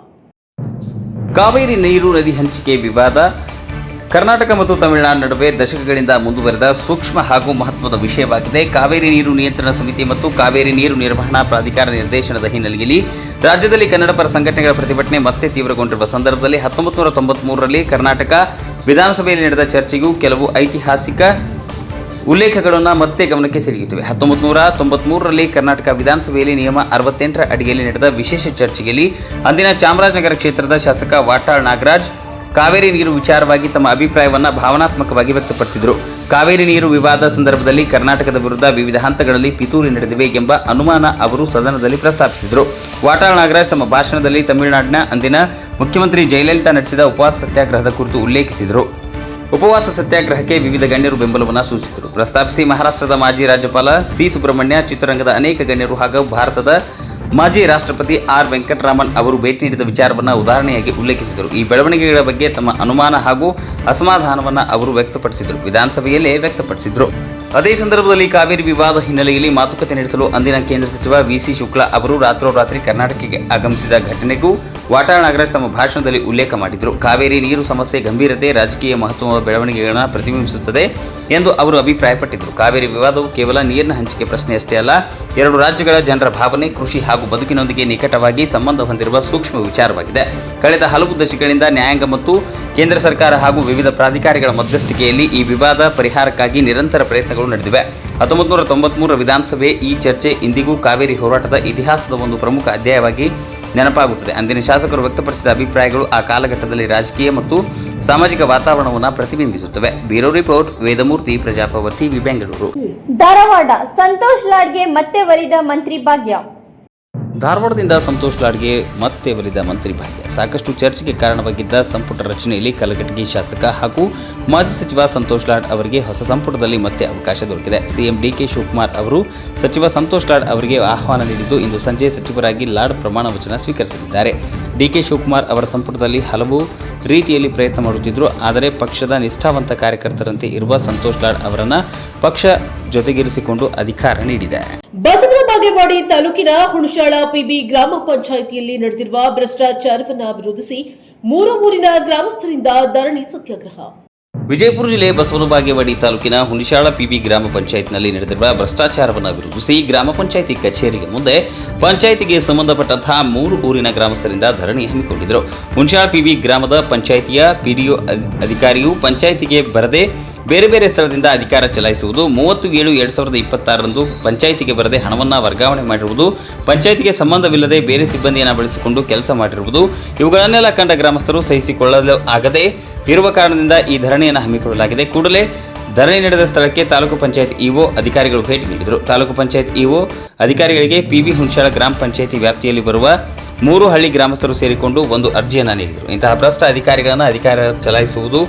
ಕಾವೇರಿ ನೀರು ನದಿ ಹಂಚಿಕೆ ವಿವಾದ ಕರ್ನಾಟಕ ಮತ್ತು ತಮಿಳುನಾಡು ನಡುವೆ ದಶಕಗಳಿಂದ ಮುಂದುವರೆದ ಸೂಕ್ಷ್ಮ ಹಾಗೂ ಮಹತ್ವದ ವಿಷಯವಾಗಿದೆ. ಕಾವೇರಿ ನೀರು ನಿಯಂತ್ರಣ ಸಮಿತಿ ಮತ್ತು ಕಾವೇರಿ ನೀರು ನಿರ್ವಹಣಾ ಪ್ರಾಧಿಕಾರ ನಿರ್ದೇಶನದ ಹಿನ್ನೆಲೆಯಲ್ಲಿ ರಾಜ್ಯದಲ್ಲಿ ಕನ್ನಡ ಪರ ಸಂಘಟನೆಗಳ ಪ್ರತಿಭಟನೆ ಮತ್ತೆ ತೀವ್ರಗೊಂಡಿರುವ ಸಂದರ್ಭದಲ್ಲಿ 1993ರಲ್ಲಿ ಕರ್ನಾಟಕ ವಿಧಾನಸಭೆಯಲ್ಲಿ ನಡೆದ ಚರ್ಚೆಗೂ ಕೆಲವು ಐತಿಹಾಸಿಕ ಉಲ್ಲೇಖಗಳನ್ನು ಮತ್ತೆ ಗಮನಕ್ಕೆ ಸೆಳೆಯುತ್ತವೆ. 1993ರಲ್ಲಿ ಕರ್ನಾಟಕ ವಿಧಾನಸಭೆಯಲ್ಲಿ ನಿಯಮ 68ರ ಅಡಿಯಲ್ಲಿ ನಡೆದ ವಿಶೇಷ ಚರ್ಚೆಯಲ್ಲಿ ಅಂದಿನ ಚಾಮರಾಜನಗರ ಕ್ಷೇತ್ರದ ಶಾಸಕ ವಾಟಾಳ್ ನಾಗರಾಜ್ ಕಾವೇರಿ ನೀರು ವಿಚಾರವಾಗಿ ತಮ್ಮ ಅಭಿಪ್ರಾಯವನ್ನು ಭಾವನಾತ್ಮಕವಾಗಿ ವ್ಯಕ್ತಪಡಿಸಿದರು. ಕಾವೇರಿ ನೀರು ವಿವಾದ ಸಂದರ್ಭದಲ್ಲಿ ಕರ್ನಾಟಕದ ವಿರುದ್ಧ ವಿವಿಧ ಹಂತಗಳಲ್ಲಿ ಪಿತೂರಿ ನಡೆದಿವೆ ಎಂಬ ಅನುಮಾನ ಅವರು ಸದನದಲ್ಲಿ ಪ್ರಸ್ತಾಪಿಸಿದರು. ವಾಟಾಳ್ ನಾಗರಾಜ್ ತಮ್ಮ ಭಾಷಣದಲ್ಲಿ ತಮಿಳುನಾಡಿನ ಅಂದಿನ ಮುಖ್ಯಮಂತ್ರಿ ಜಯಲಲಿತಾ ನಡೆಸಿದ ಉಪವಾಸ ಸತ್ಯಾಗ್ರಹದ ಕುರಿತು ಉಲ್ಲೇಖಿಸಿದರು. ಉಪವಾಸ ಸತ್ಯಾಗ್ರಹಕ್ಕೆ ವಿವಿಧ ಗಣ್ಯರು ಬೆಂಬಲವನ್ನು ಸೂಚಿಸಿದರು. ಪ್ರಸ್ತಾಪಿಸಿ ಮಹಾರಾಷ್ಟ್ರದ ಮಾಜಿ ರಾಜ್ಯಪಾಲ ಸಿ ಸುಬ್ರಹ್ಮಣ್ಯ, ಚಿತ್ರರಂಗದ ಅನೇಕ ಗಣ್ಯರು ಹಾಗೂ ಭಾರತದ ಮಾಜಿ ರಾಷ್ಟ್ರಪತಿ ಆರ್ ವೆಂಕಟರಾಮನ್ ಅವರು ಭೇಟಿ ನೀಡಿದ ವಿಚಾರವನ್ನು ಉದಾಹರಣೆಯಾಗಿ ಉಲ್ಲೇಖಿಸಿದರು. ಈ ಬೆಳವಣಿಗೆಗಳ ಬಗ್ಗೆ ತಮ್ಮ ಅನುಮಾನ ಹಾಗೂ ಅಸಮಾಧಾನವನ್ನು ಅವರು ವ್ಯಕ್ತಪಡಿಸಿದರು, ವಿಧಾನಸಭೆಯಲ್ಲೇ ವ್ಯಕ್ತಪಡಿಸಿದರು. ಅದೇ ಸಂದರ್ಭದಲ್ಲಿ ಕಾವೇರಿ ವಿವಾದ ಹಿನ್ನೆಲೆಯಲ್ಲಿ ಮಾತುಕತೆ ನಡೆಸಲು ಅಂದಿನ ಕೇಂದ್ರ ಸಚಿವ ವಿ.ಸಿ. ಶುಕ್ಲಾ ಅವರು ರಾತ್ರೋರಾತ್ರಿ ಕರ್ನಾಟಕಕ್ಕೆ ಆಗಮಿಸಿದ ಘಟನೆಗೂ ವಾಟಾಳ್ ನಾಗರಾಜ್ ತಮ್ಮ ಭಾಷಣದಲ್ಲಿ ಉಲ್ಲೇಖ ಮಾಡಿದರು. ಕಾವೇರಿ ನೀರು ಸಮಸ್ಯೆ ಗಂಭೀರತೆ, ರಾಜಕೀಯ ಮಹತ್ವದ ಬೆಳವಣಿಗೆಗಳನ್ನು ಪ್ರತಿಬಿಂಬಿಸುತ್ತದೆ ಎಂದು ಅವರು ಅಭಿಪ್ರಾಯಪಟ್ಟಿದ್ದರು. ಕಾವೇರಿ ವಿವಾದವು ಕೇವಲ ನೀರಿನ ಹಂಚಿಕೆ ಪ್ರಶ್ನೆಯಷ್ಟೇ ಅಲ್ಲ, ಎರಡು ರಾಜ್ಯಗಳ ಜನರ ಭಾವನೆ, ಕೃಷಿ ಹಾಗೂ ಬದುಕಿನೊಂದಿಗೆ ನಿಕಟವಾಗಿ ಸಂಬಂಧ ಹೊಂದಿರುವ ಸೂಕ್ಷ್ಮ ವಿಚಾರವಾಗಿದೆ. ಕಳೆದ ಹಲವು ದಶಕಗಳಿಂದ ನ್ಯಾಯಾಂಗ ಮತ್ತು ಕೇಂದ್ರ ಸರ್ಕಾರ ಹಾಗೂ ವಿವಿಧ ಪ್ರಾಧಿಕಾರಗಳ ಮಧ್ಯಸ್ಥಿಕೆಯಲ್ಲಿ ಈ ವಿವಾದ ಪರಿಹಾರಕ್ಕಾಗಿ ನಿರಂತರ ಪ್ರಯತ್ನಗಳು ನಡೆದಿವೆ. 1993ರ ವಿಧಾನಸಭೆ ಈ ಚರ್ಚೆ ಇಂದಿಗೂ ಕಾವೇರಿ ಹೋರಾಟದ ಇತಿಹಾಸದ ಒಂದು ಪ್ರಮುಖ ಅಧ್ಯಾಯವಾಗಿ ನೆನಪಾಗುತ್ತದೆ. ಅಂದಿನ ಶಾಸಕರು ವ್ಯಕ್ತಪಡಿಸಿದ ಅಭಿಪ್ರಾಯಗಳು ಆ ಕಾಲಘಟ್ಟದಲ್ಲಿ ರಾಜಕೀಯ ಮತ್ತು ಸಾಮಾಜಿಕ ವಾತಾವರಣವನ್ನು ಪ್ರತಿಬಿಂಬಿಸುತ್ತವೆ. Bureau report, Vedamurthy, Praja power TV, Bengaluru. Dharwad Santosh ಲಾಡ್ಗೆ ಮತ್ತೆ ಒಲಿದ ಮಂತ್ರಿ ಭಾಗ್ಯ. ಧಾರವಾಡದಿಂದ ಸಂತೋಷ್ ಲಾಡ್ಗೆ ಮತ್ತೆ ಒಲಿದ ಮಂತ್ರಿ ಭಾಗ್ಯ. ಸಾಕಷ್ಟು ಚರ್ಚೆಗೆ ಕಾರಣವಾಗಿದ್ದ ಸಂಪುಟ ರಚನೆಯಲ್ಲಿ ಕಲಘಟಗಿ ಶಾಸಕ ಹಾಗೂ ಮಾಜಿ ಸಚಿವ ಸಂತೋಷ್ ಲಾಡ್ ಅವರಿಗೆ ಹೊಸ ಸಂಪುಟದಲ್ಲಿ ಮತ್ತೆ ಅವಕಾಶ ದೊರಕಿದೆ. ಸಿಎಂ ಡಿಕೆ ಶಿವಕುಮಾರ್ ಅವರು ಸಚಿವ ಸಂತೋಷ್ ಲಾಡ್ ಅವರಿಗೆ ಆಹ್ವಾನ ನೀಡಿದ್ದು ಇಂದು ಸಂಜೆ ಸಚಿವರಾಗಿ ಲಾಡ್ ಪ್ರಮಾಣ ವಚನ ಸ್ವೀಕರಿಸಲಿದ್ದಾರೆ. ಡಿಕೆ ಶಿವಕುಮಾರ್ ಅವರ ಸಂಪುಟದಲ್ಲಿ ಹಲವು ರೀತಿಯಲ್ಲಿ ಪ್ರಯತ್ನ ಮಾಡುತ್ತಿದ್ದರು. ಆದರೆ ಪಕ್ಷದ ನಿಷ್ಠಾವಂತ ಕಾರ್ಯಕರ್ತರಂತೆ ಇರುವ ಸಂತೋಷ್ ಲಾಡ್ ಅವರನ್ನು ಪಕ್ಷ ಜೊತೆಗಿರಿಸಿಕೊಂಡು ಅಧಿಕಾರ ನೀಡಿದೆ. ಬಸವನ ಬಾಗೇವಾಡಿ ತಾಲೂಕಿನ ಹುಣಸಾಳ ಪಿಬಿ ಗ್ರಾಮ ಪಂಚಾಯಿತಿಯಲ್ಲಿ ನಡೆದಿರುವ ಭ್ರಷ್ಟಾಚಾರವನ್ನು ವಿರೋಧಿಸಿ ಮೂರಿನ ಗ್ರಾಮಸ್ಥರಿಂದ ಧರಣಿ ಸತ್ಯಾಗ್ರಹ. ವಿಜಯಪುರ ಜಿಲ್ಲೆ ಬಸವನ ಬಾಗೇವಾಡಿ ತಾಲೂಕಿನ ಹುಣಸಾಳ ಪಿಬಿ ಗ್ರಾಮ ಪಂಚಾಯತ್ನಲ್ಲಿ ನಡೆದಿರುವ ಭ್ರಷ್ಟಾಚಾರವನ್ನು ವಿರೋಧಿಸಿ ಗ್ರಾಮ ಪಂಚಾಯಿತಿ ಕಚೇರಿಗೆ ಮುಂದೆ ಪಂಚಾಯಿತಿಗೆ ಸಂಬಂಧಪಟ್ಟಂತಹ 3 ಊರಿನ ಗ್ರಾಮಸ್ಥರಿಂದ ಧರಣಿ ಹಮ್ಮಿಕೊಂಡಿದ್ದರು. ಹುಣಸಾಳ ಪಿಬಿ ಗ್ರಾಮದ ಪಂಚಾಯಿತಿಯ ಪಿಡಿಒ ಅಧಿಕಾರಿಯು ಪಂಚಾಯಿತಿಗೆ ಬರದೆ ಬೇರೆ ಬೇರೆ ಸ್ಥಳದಿಂದ ಅಧಿಕಾರ ಚಲಾಯಿಸುವುದು, 30/7/2026ರಂದು ಪಂಚಾಯಿತಿಗೆ ಬರದೆ ಹಣವನ್ನು ವರ್ಗಾವಣೆ ಮಾಡಿರುವುದು, ಪಂಚಾಯಿತಿಗೆ ಸಂಬಂಧವಿಲ್ಲದೆ ಬೇರೆ ಸಿಬ್ಬಂದಿಯನ್ನು ಬಳಸಿಕೊಂಡು ಕೆಲಸ ಮಾಡಿರುವುದು, ಇವುಗಳನ್ನೆಲ್ಲ ಕಂಡ ಗ್ರಾಮಸ್ಥರು ಸಹಿಸಿಕೊಳ್ಳಲು ಆಗದೆ ಇರುವ ಕಾರಣದಿಂದ ಈ ಧರಣಿಯನ್ನು ಹಮ್ಮಿಕೊಳ್ಳಲಾಗಿದೆ. ಕೂಡಲೇ ಧರಣಿ ನಡೆದ ಸ್ಥಳಕ್ಕೆ ತಾಲೂಕು ಪಂಚಾಯತ್ ಇಒ ಅಧಿಕಾರಿಗಳು ಭೇಟಿ ನೀಡಿದರು. ತಾಲೂಕು ಪಂಚಾಯತ್ ಇಒ ಅಧಿಕಾರಿಗಳಿಗೆ ಪಿಬಿ ಹುಣಸಾಳ ಗ್ರಾಮ ಪಂಚಾಯಿತಿ ವ್ಯಾಪ್ತಿಯಲ್ಲಿ ಬರುವ 3 ಹಳ್ಳಿ ಗ್ರಾಮಸ್ಥರು ಸೇರಿಕೊಂಡು ಒಂದು ಅರ್ಜಿಯನ್ನು ನೀಡಿದರು. ಇಂತಹ ಭ್ರಷ್ಟ ಅಧಿಕಾರಿಗಳನ್ನು ಅಧಿಕಾರ ಚಲಾಯಿಸುವುದು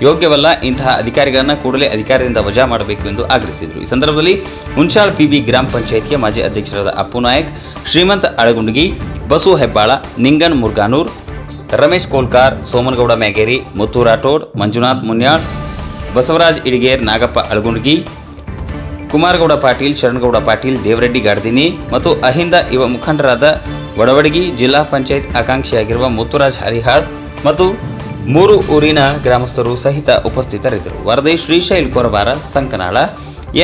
ಯೋಗ್ಯವಲ್ಲ, ಇಂತಹ ಅಧಿಕಾರಿಗಳನ್ನು ಕೂಡಲೇ ಅಧಿಕಾರದಿಂದ ವಜಾ ಮಾಡಬೇಕು ಎಂದು ಆಗ್ರಹಿಸಿದರು. ಈ ಸಂದರ್ಭದಲ್ಲಿ ಹುಣಸಾಳ ಪಿಬಿ ಗ್ರಾಮ ಪಂಚಾಯಿತಿಯ ಮಾಜಿ ಅಧ್ಯಕ್ಷರಾದ ಅಪ್ಪು ನಾಯಕ್, ಶ್ರೀಮಂತ ಅಳಗುಂಡಗಿ, ಬಸು ಹೆಬ್ಬಾಳ, ನಿಂಗನ್ ಮುರ್ಗಾನೂರ್, ರಮೇಶ್ ಕೋಲ್ಕಾರ್, ಸೋಮನಗೌಡ ಮ್ಯಾಗೇರಿ, ಮುತ್ತು ರಾಠೋಡ್, ಮಂಜುನಾಥ್ ಮುನ್ಯಾಳ್, ಬಸವರಾಜ್ ಇಡಿಗೇರ್, ನಾಗಪ್ಪ ಅಳಗುಂಡಗಿ, ಕುಮಾರಗೌಡ ಪಾಟೀಲ್, ಶರಣಗೌಡ ಪಾಟೀಲ್, ದೇವರೆಡ್ಡಿ ಗಾಡ್ದಿನಿ ಮತ್ತು ಅಹಿಂದ ಯುವ ಮುಖಂಡರಾದ ವಡವಡಗಿ, ಜಿಲ್ಲಾ ಪಂಚಾಯತ್ ಆಕಾಂಕ್ಷಿಯಾಗಿರುವ ಮುತ್ತುರಾಜ್ ಹರಿಹಾಳ್ ಮತ್ತು 3 ಊರಿನ ಗ್ರಾಮಸ್ಥರು ಸಹಿತ ಉಪಸ್ಥಿತರಿದ್ದರು. ವರದಿ Shrishail ಕೊರಬಾರ, Sankanal,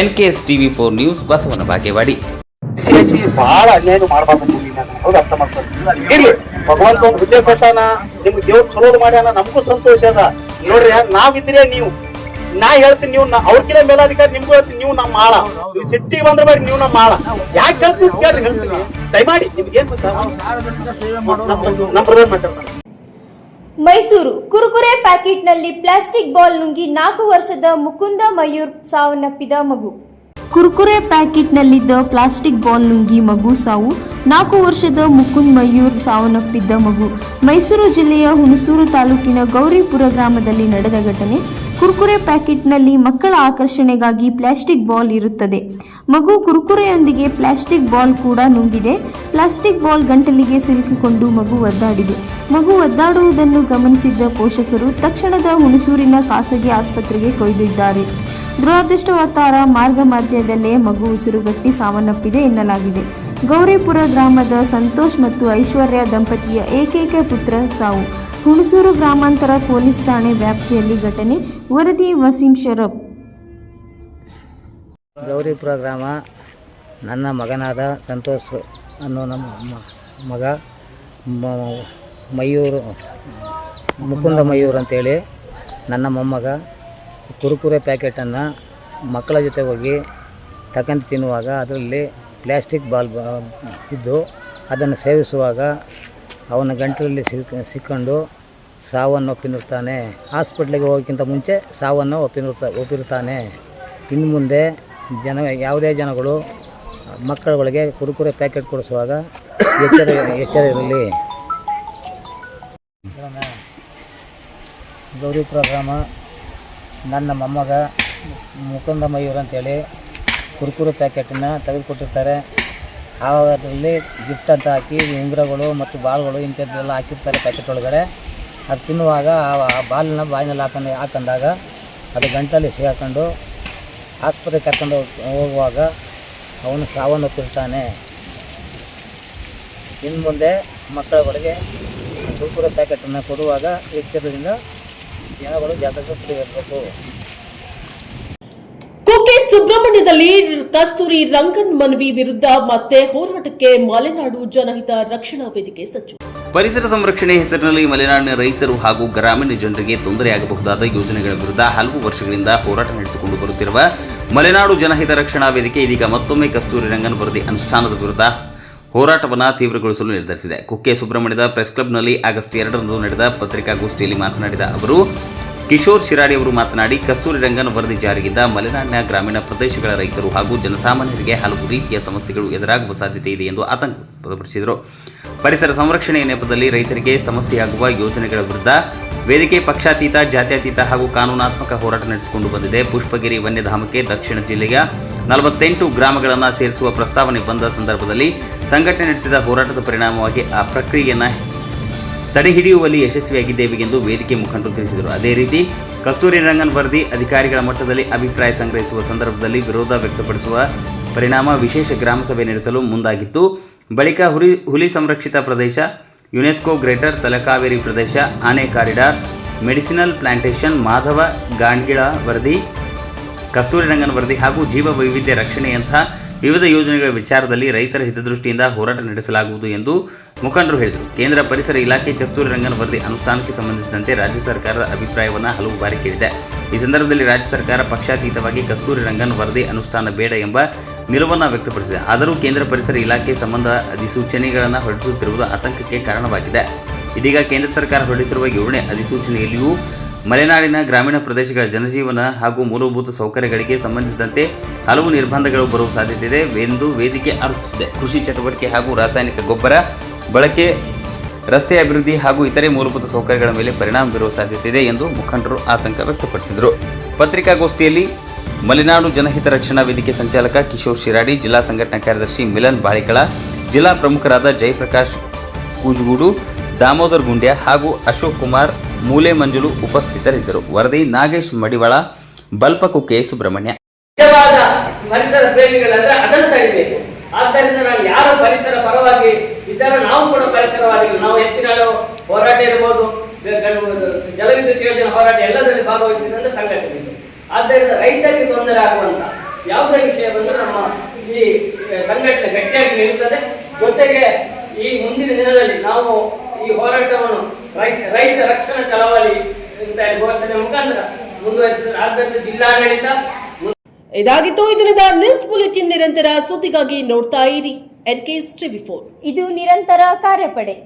NKS TV4 news, Basavana Bagewadi. ಬಹಳ ಅನ್ಯಾಯ ಮಾಡಬಾರ್ದು, ಹೌದು, ಅರ್ಥ ಮಾಡ್ತಾರೆ. ಇರ್ಲಿ, ಭಗವಂತ ಒಂದು ಹುದ್ದೆ ಕೊಟ್ಟಾನ, ನಿಮ್ಗೆ ದೇವ್ರು ಚಲೋದು ಮಾಡ್ಯಾನ, ನಮಗೂ ಸಂತೋಷ ಅದ. ನೋಡ್ರಿ, ನಾವಿದ್ರೆ ನೀವು, ನಾ ಹೇಳ್ತೀನಿ, ನೀವು ಅವ್ರಕಿನ ಮೇಲಾಧಿಕಾರಿ, ನಿಮ್ಗೂ ಹೇಳ್ತೀನಿ, ನೀವು ನಮ್ಮ ಆಳ, ನೀವು ಸಿಟ್ಟಿಗೆ ಬಂದ್ರೆ ಬರ್ರಿ, ನೀವು ನಮ್ಮ ಆಳ. ಯಾಕೆ ಹೇಳ್ತೀನಿ ಕೇಳ್ರಿ, ಹೇಳ್ತೀನಿ, ದಯಮಾಡಿ. ನಿಮ್ಗೆ ಏನ್ ಗೊತ್ತಾ, ನಮ್ಮ ಬ್ರದರ್ ಮಾತಾಡ್ತಾರೆ. ಮೈಸೂರು ಕುರುಕುರೆ ಪ್ಯಾಕೆಟ್ನಲ್ಲಿ ಪ್ಲಾಸ್ಟಿಕ್ ಬಾಲ್ ನುಂಗಿ 4 ವರ್ಷದ ಮುಕುಂದ ಮಯೂರ್ ಸಾವನ್ನಪ್ಪಿದ ಮಗು. ಕುರುಕುರೆ ಪ್ಯಾಕೆಟ್ನಲ್ಲಿದ್ದ ಪ್ಲಾಸ್ಟಿಕ್ ಬಾಲ್ ನುಂಗಿ ಮಗು ಸಾವು. 4 ವರ್ಷದ ಮುಕುಂದ್ ಮಯೂರ್ ಸಾವನ್ನಪ್ಪಿದ್ದ ಮಗು ಮೈಸೂರು ಜಿಲ್ಲೆಯ ಹುಣಸೂರು ತಾಲೂಕಿನ ಗೌರಿಪುರ ಗ್ರಾಮದಲ್ಲಿ ನಡೆದ ಘಟನೆ. ಕುರುಕುರೆ ಪ್ಯಾಕೆಟ್ನಲ್ಲಿ ಮಕ್ಕಳ ಆಕರ್ಷಣೆಗಾಗಿ ಪ್ಲಾಸ್ಟಿಕ್ ಬಾಲ್ ಇರುತ್ತದೆ. ಮಗು ಕುರುಕುರೆಯೊಂದಿಗೆ ಪ್ಲಾಸ್ಟಿಕ್ ಬಾಲ್ ಕೂಡ ನುಂಗಿದೆ. ಪ್ಲಾಸ್ಟಿಕ್ ಬಾಲ್ ಗಂಟಲಿಗೆ ಸಿಲುಕಿಕೊಂಡು ಮಗು ಒದ್ದಾಡಿದೆ. ಮಗು ಒದ್ದಾಡುವುದನ್ನು ಗಮನಿಸಿದ್ದ ಪೋಷಕರು ತಕ್ಷಣದ ಹುಣಸೂರಿನ ಖಾಸಗಿ ಆಸ್ಪತ್ರೆಗೆ ಕೊಂಡೊಯ್ದಿದ್ದಾರೆ. ದುರದೃಷ್ಟವಶಾತ್ ಮಾರ್ಗ ಮಧ್ಯದಲ್ಲೇ ಮಗು ಉಸಿರುಗಟ್ಟಿ ಸಾವನ್ನಪ್ಪಿದೆ ಎನ್ನಲಾಗಿದೆ. ಗೌರಿಪುರ ಗ್ರಾಮದ ಸಂತೋಷ್ ಮತ್ತು ಐಶ್ವರ್ಯ ದಂಪತಿಯ ಏಕೈಕ ಪುತ್ರ ಸಾವು. ಹುಣಸೂರು ಗ್ರಾಮಾಂತರ ಪೊಲೀಸ್ ಠಾಣೆ ವ್ಯಾಪ್ತಿಯಲ್ಲಿ ಘಟನೆ. ವರದಿ ವಸೀಂ ಶರಫ್. ಗೌರಿಪುರ ಗ್ರಾಮ. ನನ್ನ ಮಗನಾದ ಸಂತೋಷ್ ಅನ್ನೋ ನಮ್ಮ ಮಗ ಮಯೂರು, ಮುಕುಂದ ಮಯೂರ್ ಅಂತೇಳಿ ನನ್ನ ಮೊಮ್ಮಗ ಕುರುಕುರೆ ಪ್ಯಾಕೆಟನ್ನು ಮಕ್ಕಳ ಜೊತೆ ಹೋಗಿ ತಗೊಂಡು ತಿನ್ನುವಾಗ ಅದರಲ್ಲಿ ಪ್ಲ್ಯಾಸ್ಟಿಕ್ ಬಾಲ್ ಇದ್ದು ಅದನ್ನು ಸೇವಿಸುವಾಗ ಅವನ ಗಂಟಲಲ್ಲಿ ಸಿಕ್ಕೊಂಡು ಸಾವನ್ನಪ್ಪಿರುತ್ತಾನೆ. ಹಾಸ್ಪಿಟ್ಲಿಗೆ ಹೋಗೋಕ್ಕಿಂತ ಮುಂಚೆ ಸಾವನ್ನು ಒಪ್ಪಿರುತ್ತಾನೆ. ಇನ್ನು ಮುಂದೆ ಯಾವುದೇ ಜನಗಳು ಮಕ್ಕಳುಗಳಿಗೆ ಕುರುಕುರೆ ಪ್ಯಾಕೆಟ್ ಕೊಡಿಸುವಾಗ ಎಚ್ಚರ ಇರಲಿ. ಗೌರಿಪುರ ಗ್ರಾಮ. ನನ್ನ ಮೊಮ್ಮಗ ಮುಕುಂದ ಮಯೂರ್ ಅಂತೇಳಿ ಕುರುಕುರೆ ಪ್ಯಾಕೆಟನ್ನು ತೆಗೆದುಕೊಟ್ಟಿರ್ತಾರೆ. ಅದರಲ್ಲಿ ಗಿಫ್ಟ್ ಅಂತ ಹಾಕಿ ಉಂಗುರಗಳು ಮತ್ತು ಬಾಲ್ಗಳು ಇಂಥದ್ದೆಲ್ಲ ಹಾಕಿರ್ತಾರೆ ಪ್ಯಾಕೆಟ್ ಒಳಗಡೆ. ಅದು ತಿನ್ನುವಾಗ ಆ ಬಾಲನ್ನ ಬಾಯಿನಲ್ಲಿ ಹಾಕೊಂಡಾಗ ಅದು ಗಂಟಲ್ಲಿ ಸಿಗಾಕೊಂಡು ಆಸ್ಪತ್ರೆಗೆ ಕರ್ಕೊಂಡು ಹೋಗುವಾಗ ಅವನು ಸಾವನ್ನಪ್ಪಿರ್ತಾನೆ. ಇನ್ನು ಮುಂದೆ ಮಕ್ಕಳುಗಳಿಗೆ ಕುರುಕುರೆ ಪ್ಯಾಕೆಟನ್ನು ಕೊಡುವಾಗ ಎಚ್ಚರದಿಂದ ಜನಗಳು ಜಾಗೃತಿ ಇರಬೇಕು. ಕುಕ್ಕೆ ಸುಬ್ರಹ್ಮಣ್ಯದಲ್ಲಿ ಕಸ್ತೂರಿ ರಂಗನ್ ಮನವಿ ವಿರುದ್ಧ ಮತ್ತೆ ಹೋರಾಟಕ್ಕೆ ಮಲೆನಾಡು ಜನಹಿತ ರಕ್ಷಣಾ ವೇದಿಕೆ ಸಜ್ಜು. ಪರಿಸರ ಸಂರಕ್ಷಣೆ ಹೆಸರಿನಲ್ಲಿ ಮಲೆನಾಡಿನ ರೈತರು ಹಾಗೂ ಗ್ರಾಮೀಣ ಜನರಿಗೆ ತೊಂದರೆಯಾಗಬಹುದಾದ ಯೋಜನೆಗಳ ವಿರುದ್ಧ ಹಲವು ವರ್ಷಗಳಿಂದ ಹೋರಾಟ ನಡೆಸಿಕೊಂಡು ಬರುತ್ತಿರುವ ಮಲೆನಾಡು ಜನಹಿತ ರಕ್ಷಣಾ ವೇದಿಕೆ ಇದೀಗ ಮತ್ತೊಮ್ಮೆ ಕಸ್ತೂರಿ ರಂಗನ್ ವರದಿ ಅನುಷ್ಠಾನದ ವಿರುದ್ಧ ಹೋರಾಟವನ್ನು ತೀವ್ರಗೊಳಿಸಲು ನಿರ್ಧರಿಸಿದೆ. ಕುಕ್ಕೆ ಸುಬ್ರಹ್ಮಣ್ಯದ ಪ್ರೆಸ್ ಕ್ಲಬ್ನಲ್ಲಿ ಆಗಸ್ಟ್ 2ರಂದು ನಡೆದ ಪತ್ರಿಕಾಗೋಷ್ಠಿಯಲ್ಲಿ ಮಾತನಾಡಿದ ಅವರು, ಕಿಶೋರ್ ಶಿರಾಡಿ ಅವರು ಮಾತನಾಡಿ, ಕಸ್ತೂರಿ ರಂಗನ್ ವರದಿ ಜಾರಿಯಿಂದ ಮಲೆನಾಡಿನ ಗ್ರಾಮೀಣ ಪ್ರದೇಶಗಳ ರೈತರು ಹಾಗೂ ಜನಸಾಮಾನ್ಯರಿಗೆ ಹಲವು ರೀತಿಯ ಸಮಸ್ಯೆಗಳು ಎದುರಾಗುವ ಸಾಧ್ಯತೆ ಇದೆ ಎಂದು ಆತಂಕ ವ್ಯಕ್ತಪಡಿಸಿದರು. ಪರಿಸರ ಸಂರಕ್ಷಣೆಯ ನೆಪದಲ್ಲಿ ರೈತರಿಗೆ ಸಮಸ್ಯೆಯಾಗುವ ಯೋಜನೆಗಳ ವಿರುದ್ಧ ವೇದಿಕೆ ಪಕ್ಷಾತೀತ, ಜಾತ್ಯತೀತ ಹಾಗೂ ಕಾನೂನಾತ್ಮಕ ಹೋರಾಟ ನಡೆಸಿಕೊಂಡು ಬಂದಿದೆ. ಪುಷ್ಪಗಿರಿ ವನ್ಯಧಾಮಕ್ಕೆ ದಕ್ಷಿಣ ಜಿಲ್ಲೆಯ 48 ಗ್ರಾಮಗಳನ್ನು ಸೇರಿಸುವ ಪ್ರಸ್ತಾವನೆ ಬಂದ ಸಂದರ್ಭದಲ್ಲಿ ಸಂಘಟನೆ ನಡೆಸಿದ ಹೋರಾಟದ ಪರಿಣಾಮವಾಗಿ ಆ ಪ್ರಕ್ರಿಯೆಯನ್ನು ತಡೆಹಿಡಿಯುವಲ್ಲಿ ಯಶಸ್ವಿಯಾಗಿದ್ದೇವೆ ಎಂದು ವೇದಿಕೆ ಮುಖಂಡರು ತಿಳಿಸಿದರು. ಅದೇ ರೀತಿ ಕಸ್ತೂರಿ ರಂಗನ್ ವರದಿ ಅಧಿಕಾರಿಗಳ ಮಟ್ಟದಲ್ಲಿ ಅಭಿಪ್ರಾಯ ಸಂಗ್ರಹಿಸುವ ಸಂದರ್ಭದಲ್ಲಿ ವಿರೋಧ ವ್ಯಕ್ತಪಡಿಸುವ ಪರಿಣಾಮ ವಿಶೇಷ ಗ್ರಾಮಸಭೆ ನಡೆಸಲು ಮುಂದಾಗಿತ್ತು. ಬಳಿಕ ಹುಲಿ ಸಂರಕ್ಷಿತ ಪ್ರದೇಶ, ಯುನೆಸ್ಕೋ ಗ್ರೇಟರ್ ತಲಕಾವೇರಿ ಪ್ರದೇಶ, ಆನೆ ಕಾರಿಡಾರ್, ಮೆಡಿಸಿನಲ್ ಪ್ಲಾಂಟೇಷನ್, ಮಾಧವ ಗಾಂಡ್ಗಿಳ ವರದಿ, ಕಸ್ತೂರಿ ರಂಗನ್ ವರದಿ ಹಾಗೂ ಜೀವ ವೈವಿಧ್ಯ ರಕ್ಷಣೆಯಂಥ ವಿವಿಧ ಯೋಜನೆಗಳ ವಿಚಾರದಲ್ಲಿ ರೈತರ ಹಿತದೃಷ್ಟಿಯಿಂದ ಹೋರಾಟ ನಡೆಸಲಾಗುವುದು ಎಂದು ಮುಖಂಡರು ಹೇಳಿದರು. ಕೇಂದ್ರ ಪರಿಸರ ಇಲಾಖೆ ಕಸ್ತೂರಿ ರಂಗನ್ ವರದಿ ಅನುಷ್ಠಾನಕ್ಕೆ ಸಂಬಂಧಿಸಿದಂತೆ ರಾಜ್ಯ ಸರ್ಕಾರದ ಅಭಿಪ್ರಾಯವನ್ನು ಹಲವು ಬಾರಿ ಕೇಳಿದೆ. ಈ ಸಂದರ್ಭದಲ್ಲಿ ರಾಜ್ಯ ಸರ್ಕಾರ ಪಕ್ಷಾತೀತವಾಗಿ ಕಸ್ತೂರಿ ರಂಗನ್ ವರದಿ ಅನುಷ್ಠಾನ ಬೇಡ ಎಂಬ ನಿಲುವನ್ನು ವ್ಯಕ್ತಪಡಿಸಿದೆ. ಆದರೂ ಕೇಂದ್ರ ಪರಿಸರ ಇಲಾಖೆ ಸಂಬಂಧ ಅಧಿಸೂಚನೆಗಳನ್ನು ಹೊರಡಿಸುತ್ತಿರುವುದು ಆತಂಕಕ್ಕೆ ಕಾರಣವಾಗಿದೆ. ಇದೀಗ ಕೇಂದ್ರ ಸರ್ಕಾರ ಹೊರಡಿಸಿರುವ 7ನೇ ಅಧಿಸೂಚನೆಯಲ್ಲಿಯೂ ಮಲೆನಾಡಿನ ಗ್ರಾಮೀಣ ಪ್ರದೇಶಗಳ ಜನಜೀವನ ಹಾಗೂ ಮೂಲಭೂತ ಸೌಕರ್ಯಗಳಿಗೆ ಸಂಬಂಧಿಸಿದಂತೆ ಹಲವು ನಿರ್ಬಂಧಗಳು ಬರುವ ಸಾಧ್ಯತೆ ಇದೆ ಎಂದು ವೇದಿಕೆ ಆರೋಪಿಸಿದೆ. ಕೃಷಿ ಚಟುವಟಿಕೆ ಹಾಗೂ ರಾಸಾಯನಿಕ ಗೊಬ್ಬರ ಬಳಕೆ, ರಸ್ತೆ ಅಭಿವೃದ್ಧಿ ಹಾಗೂ ಇತರೆ ಮೂಲಭೂತ ಸೌಕರ್ಯಗಳ ಮೇಲೆ ಪರಿಣಾಮ ಬೀರುವ ಸಾಧ್ಯತೆ ಇದೆ ಎಂದು ಮುಖಂಡರು ಆತಂಕ ವ್ಯಕ್ತಪಡಿಸಿದರು. ಪತ್ರಿಕಾಗೋಷ್ಠಿಯಲ್ಲಿ ಮಲೆನಾಡು ಜನಹಿತ ರಕ್ಷಣಾ ವೇದಿಕೆ ಸಂಚಾಲಕ ಕಿಶೋರ್ ಶಿರಾಡಿ, ಜಿಲ್ಲಾ ಸಂಘಟನಾ ಕಾರ್ಯದರ್ಶಿ ಮಿಲನ್ ಬಾಳಿಕಳ, ಜಿಲ್ಲಾ ಪ್ರಮುಖರಾದ ಜಯಪ್ರಕಾಶ್ ಕೂಜುಗೂಡು, ದಾಮೋದರ್ ಗುಂಡ್ಯ ಹಾಗೂ ಅಶೋಕ್ ಕುಮಾರ್ ಮೂಲೆ ಮಂಜುಳು ಉಪಸ್ಥಿತರಿದ್ದರು. ವರದಿ ನಾಗೇಶ್ ಮಡಿವಾಳ, ಬಲ್ಪಕುಕ್ಕೆ ಸುಬ್ರಹ್ಮಣ್ಯ. ನಿಜವಾದ ಪರಿಸರ ಪ್ರೇಮಿಗಳಂದ್ರೆ ಅದನ್ನು ತಡಿಬೇಕು. ಆದ್ದರಿಂದ ನಾವು ಯಾರು ಪರಿಸರ ಪರವಾಗಿ ಇದ್ದಾರೆ, ನಾವು ಕೂಡ ಪರಿಸರವಾಗಿ ನಾವು ಎತ್ತಿನ ಹೋರಾಟ ಇರ್ಬೋದು, ಜಲವಿದ್ಯುತ್ ಯೋಜನೆ ಹೋರಾಟ ಎಲ್ಲದರಲ್ಲಿ ಭಾಗವಹಿಸಿದಂತ ಸಂಘಟನೆ ಇದೆ. ಆದ್ದರಿಂದ ರೈತರಿಗೆ ತೊಂದರೆ ಆಗುವಂತ ಯಾವುದೇ ವಿಷಯವನ್ನು ನಮ್ಮ ಈ ಸಂಘಟನೆ ಗಟ್ಟಿಯಾಗಿ ನಿಲ್ಲುತ್ತದೆ. ಜೊತೆಗೆ ಈ ಮುಂದಿನ ದಿನದಲ್ಲಿ ನಾವು ಈ ಹೋರಾಟವನ್ನು ರೈತ ರಕ್ಷಣಾ ಚಳವಳಿ ಅಂತ ಘೋಷಣೆ ಮುಖಾಂತರ ಮುಂದುವರಿಸಿದ್ದಾರೆ. ಆದ್ದರಿಂದ ಜಿಲ್ಲಾಡಳಿತ ಇದಾಗಿತ್ತು ಇದರಿಂದ ನ್ಯೂಸ್ ಬುಲೆಟಿನ್. ನಿರಂತರ ಸುದ್ದಿಗಾಗಿ ನೋಡ್ತಾ ಇರಿ NKS TV4. ಇದು ನಿರಂತರ ಕಾರ್ಯಪಡೆ.